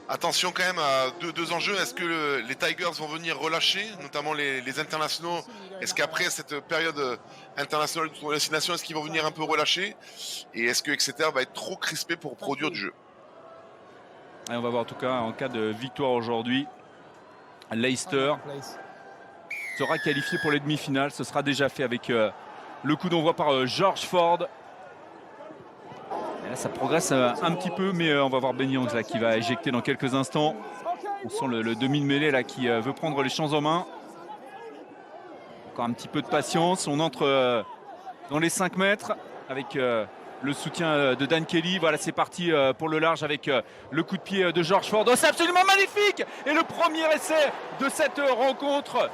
Attention quand même à deux enjeux. Est-ce que les Tigers vont venir relâcher, notamment les internationaux? Est-ce qu'après cette période internationale de destination, est-ce qu'ils vont venir un peu relâcher? Et est-ce que Exeter va être trop crispé pour produire du jeu? Et on va voir en tout cas en cas de victoire aujourd'hui, Leicester sera qualifié pour les demi-finales. Ce sera déjà fait avec le coup d'envoi par George Ford. Et là, ça progresse un petit peu, mais on va voir Ben Youngs là, qui va éjecter dans quelques instants. On sent le demi de mêlée là, qui veut prendre les champs en main. Encore un petit peu de patience. On entre dans les 5 mètres avec le soutien de Dan Kelly. Voilà, c'est parti pour le large avec le coup de pied de George Ford. Oh, c'est absolument magnifique! Et le premier essai de cette rencontre,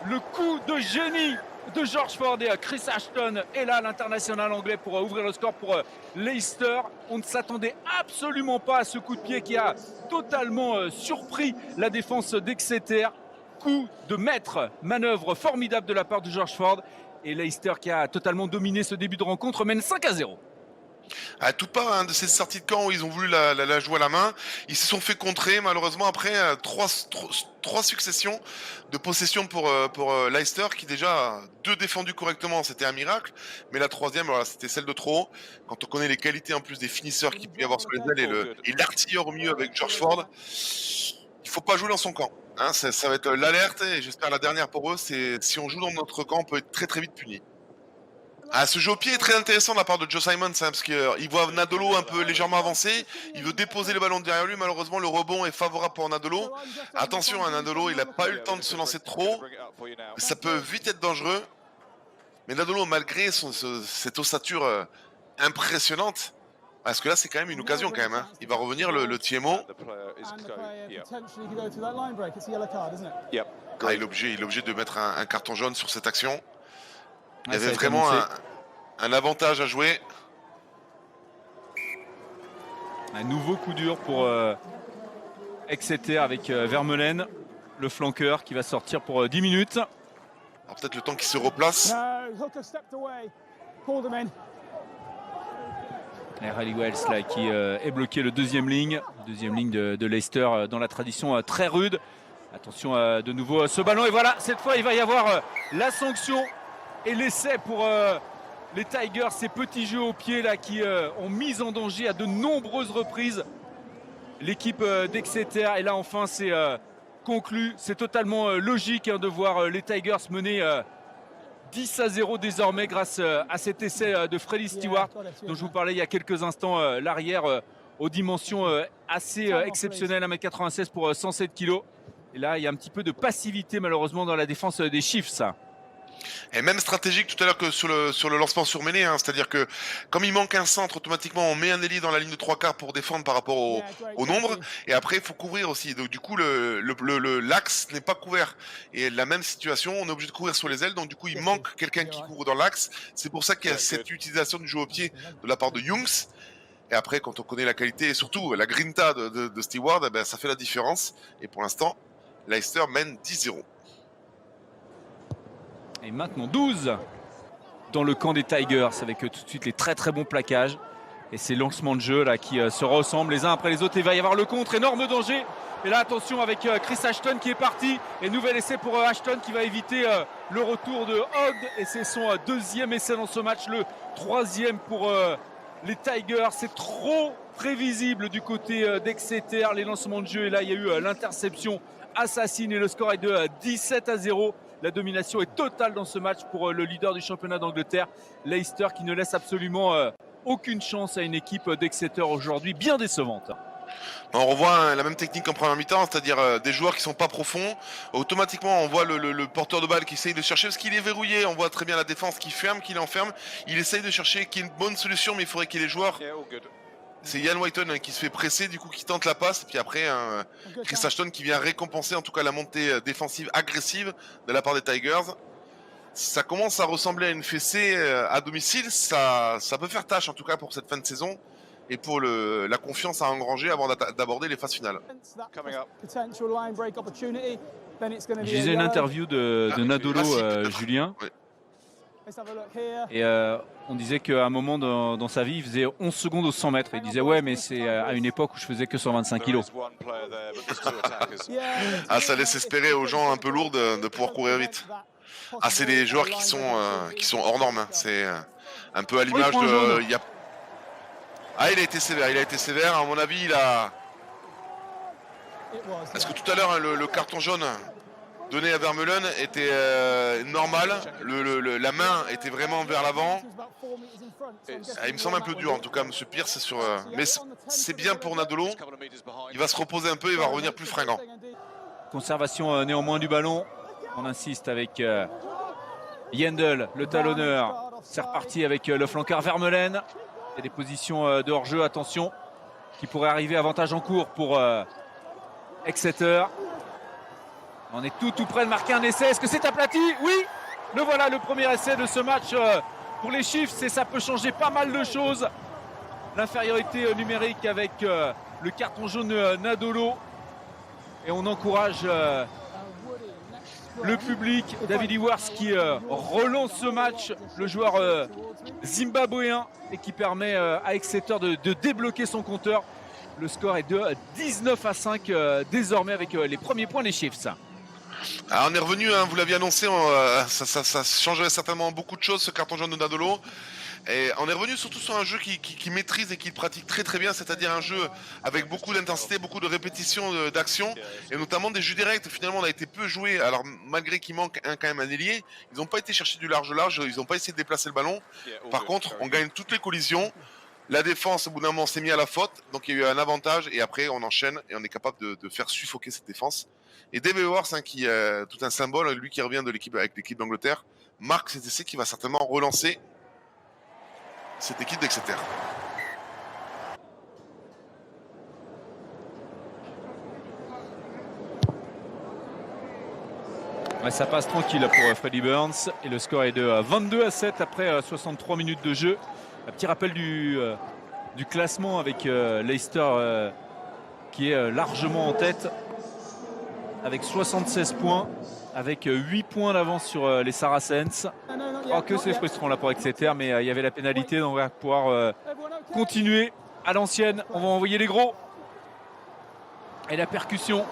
le coup de génie de George Ford et Chris Ashton est là, l'international anglais, pour ouvrir le score pour Leicester. On ne s'attendait absolument pas à ce coup de pied qui a totalement surpris la défense d'Exeter. Coup de maître, manœuvre formidable de la part de George Ford. Et Leicester qui a totalement dominé ce début de rencontre mène 5-0. Tout pas hein, de ces sorties de camp où ils ont voulu la jouer à la main. Ils se sont fait contrer malheureusement après trois successions de possessions pour Leicester qui déjà deux défendus correctement, c'était un miracle. Mais la troisième, voilà, c'était celle de trop. Quand on connaît les qualités en plus des finisseurs qu'il peut y avoir sur les ailes et l'artilleur au milieu avec George Ford, il faut pas jouer dans son camp. Hein, ça va être l'alerte et j'espère la dernière pour eux. C'est si on joue dans notre camp, on peut être très très vite puni. Ce jeu au pied est très intéressant de la part de Joe Simons, hein, parce qu'il voit Nadolo un peu légèrement avancé, il veut déposer le ballon derrière lui, malheureusement le rebond est favorable pour Nadolo. Attention, Nadolo, il n'a pas eu le temps de se lancer trop, ça peut vite être dangereux. Mais Nadolo, malgré cette ossature impressionnante, parce que là c'est quand même une occasion quand même, hein. Il va revenir le TMO. Il est obligé de mettre un carton jaune sur cette action. Il y avait vraiment un avantage à jouer. Un nouveau coup dur pour Exeter avec Vermeulen, le flanqueur qui va sortir pour 10 minutes. Alors peut-être le temps qu'il se replace. Et Riley Wells là, qui est bloqué le deuxième ligne de Leicester dans la tradition très rude. Attention de nouveau ce ballon et voilà, cette fois il va y avoir la sanction et l'essai pour les Tigers, ces petits jeux au pied là qui ont mis en danger à de nombreuses reprises l'équipe d'Exeter. Et là enfin c'est conclu. C'est totalement logique hein, de voir les Tigers mener 10-0 désormais grâce à cet essai de Freddie Stewart dont je vous parlais il y a quelques instants. L'arrière aux dimensions assez exceptionnelles, 1m96 pour 107 kg. Et là il y a un petit peu de passivité malheureusement dans la défense des Chiefs. Et même stratégique tout à l'heure que sur le lancement sur mêlée, hein, c'est-à-dire que comme il manque un centre, automatiquement on met un ailier dans la ligne de 3/4 pour défendre par rapport au nombre, et après il faut couvrir aussi. Donc du coup l'axe n'est pas couvert. Et la même situation, on est obligé de couvrir sur les ailes, donc du coup il manque quelqu'un qui couvre dans l'axe. C'est pour ça qu'il y a cette utilisation du jeu au pied de la part de Youngs. Et après, quand on connaît la qualité et surtout la grinta de Stewart, eh ben, ça fait la différence. Et pour l'instant, Leicester mène 10-0. Et maintenant 12 dans le camp des Tigers avec tout de suite les très très bons plaquages et ces lancements de jeu là qui se ressemblent les uns après les autres. Et il va y avoir le contre, énorme danger. Et là attention avec Chris Ashton qui est parti et nouvel essai pour Ashton qui va éviter le retour de Hogg et c'est son deuxième essai dans ce match, le troisième pour les Tigers. C'est trop prévisible du côté d'Exeter les lancements de jeu et là il y a eu l'interception assassine et le score est de 17-0. La domination est totale dans ce match pour le leader du championnat d'Angleterre, Leicester, qui ne laisse absolument aucune chance à une équipe d'Exeter aujourd'hui, bien décevante. On revoit hein, la même technique en première mi-temps, c'est-à-dire des joueurs qui sont pas profonds. Automatiquement, on voit le porteur de balle qui essaye de chercher, parce qu'il est verrouillé. On voit très bien la défense qui ferme, qui l'enferme. Il essaye de chercher qui est une bonne solution, mais il faudrait qu'il y ait les joueurs. C'est Ian Whiten hein, qui se fait presser, du coup qui tente la passe, puis après Chris Ashton qui vient récompenser en tout cas la montée défensive agressive de la part des Tigers. Ça commence à ressembler à une fessée à domicile, ça peut faire tâche en tout cas pour cette fin de saison et pour la confiance à engranger avant d'aborder les phases finales. Je lisais une interview de Nadolo, Julien. Oui. Et on disait qu'à un moment dans sa vie, il faisait 11 secondes aux 100 mètres. Et il disait ouais, mais c'est à une époque où je faisais que 125 kilos. Ah, ça laisse espérer aux gens un peu lourds de pouvoir courir vite. Ah, c'est des joueurs qui sont hors normes. Hein. C'est un peu à l'image de. Ah, il a été sévère. À mon avis, il a. Est-ce que tout à l'heure, hein, le carton jaune donné à Vermeulen était normal, la main était vraiment vers l'avant. Il me semble un peu dur en tout cas, Monsieur Pierce, sur. Mais c'est bien pour Nadolo. Il va se reposer un peu, il va revenir plus fringant. Conservation néanmoins du ballon. On insiste avec Yendel, le talonneur. C'est reparti avec le flanqueur Vermeulen. Il y a des positions de hors-jeu, attention, qui pourraient arriver avantage en cours pour Exeter. On est tout près de marquer un essai. Est-ce que c'est aplati? Oui, le voilà, le premier essai de ce match pour les Chiefs. Et ça peut changer pas mal de choses. L'infériorité numérique avec le carton jaune Nadolo. Et on encourage le public. David Ewers qui relance ce match. Le joueur zimbabwéen et qui permet à Exeter de débloquer son compteur. Le score est de 19-5 désormais avec les premiers points des Chiefs. Alors on est revenu, hein, vous l'aviez annoncé, ça changerait certainement beaucoup de choses ce carton jaune de Nadolo. Et on est revenu surtout sur un jeu qui maîtrise et qui pratique très bien, c'est-à-dire un jeu avec beaucoup d'intensité, beaucoup de répétitions d'actions, et notamment des jeux directs. Finalement, on a été peu joué, alors malgré qu'il manque quand même un ailier, ils n'ont pas été chercher du large, ils n'ont pas essayé de déplacer le ballon. Par contre, on gagne toutes les collisions. La défense, au bout d'un moment, s'est mis à la faute, donc il y a eu un avantage, et après on enchaîne, et on est capable de faire suffoquer cette défense. Et Dave Ewers, hein, qui est tout un symbole, lui qui revient de l'équipe avec l'équipe d'Angleterre, marque cet essai qui va certainement relancer cette équipe d'Exeter. Ouais, ça passe tranquille pour Freddie Burns et le score est de 22-7 après 63 minutes de jeu. Un petit rappel du classement avec Leicester qui est largement en tête avec 76 points, avec 8 points d'avance sur les Saracens. Je crois que c'est frustrant là pour Exeter, mais il y avait la pénalité, donc on va pouvoir continuer à l'ancienne. On va envoyer les gros. Et la percussion.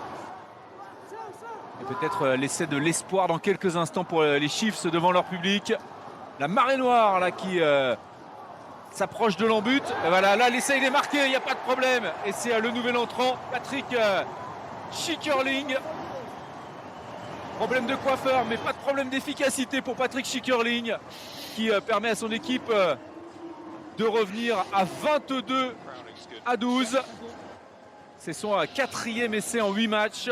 Et peut-être l'essai de l'espoir dans quelques instants pour les Chiefs devant leur public. La marée noire là qui s'approche de l'embut. Voilà, là l'essai il est marqué, il n'y a pas de problème. Et c'est le nouvel entrant, Patrick Schickerling. Problème de coiffeur, mais pas de problème d'efficacité pour Patrick Schickerling qui permet à son équipe de revenir à 22-12. C'est son 4e essai en 8 matchs.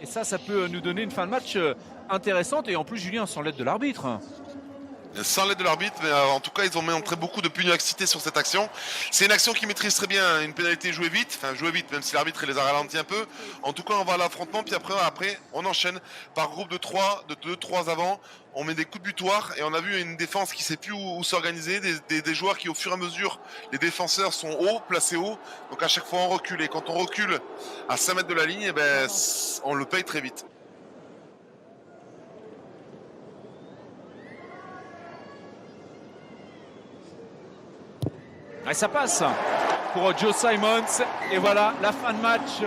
Et ça peut nous donner une fin de match intéressante. Et en plus, Julien, sans l'aide de l'arbitre. Sans l'aide de l'arbitre, mais en tout cas, ils ont montré beaucoup de pugnacité sur cette action. C'est une action qui maîtrise très bien, une pénalité jouée vite, même si l'arbitre les a ralentis un peu. En tout cas, on va à l'affrontement, puis après, on enchaîne par groupe de 3, de 2-3 avant. On met des coups de butoir et on a vu une défense qui ne sait plus où s'organiser, des joueurs qui, au fur et à mesure, les défenseurs sont hauts, placés hauts. Donc à chaque fois, on recule. Et quand on recule à 5 mètres de la ligne, eh ben, on le paye très vite. Et ça passe pour Joe Simons. Et voilà, la fin de match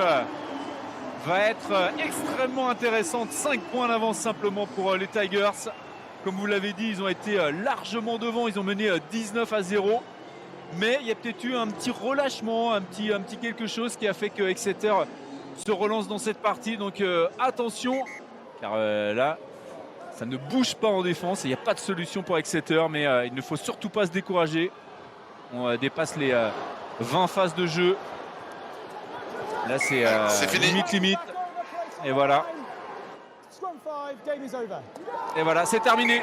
va être extrêmement intéressante. 5 points d'avance simplement pour les Tigers. Comme vous l'avez dit, ils ont été largement devant. Ils ont mené 19-0. Mais il y a peut-être eu un petit relâchement, un petit quelque chose qui a fait que Exeter se relance dans cette partie. Donc attention, car là, ça ne bouge pas en défense. Il n'y a pas de solution pour Exeter, mais il ne faut surtout pas se décourager. On dépasse les 20 phases de jeu. Là, c'est limite. Et voilà. Et voilà, c'est terminé.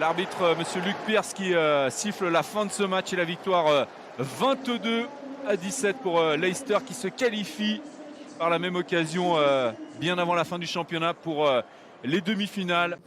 L'arbitre, monsieur Luc Pierce, qui siffle la fin de ce match et la victoire 22-17 pour Leicester, qui se qualifie par la même occasion bien avant la fin du championnat pour les demi-finales.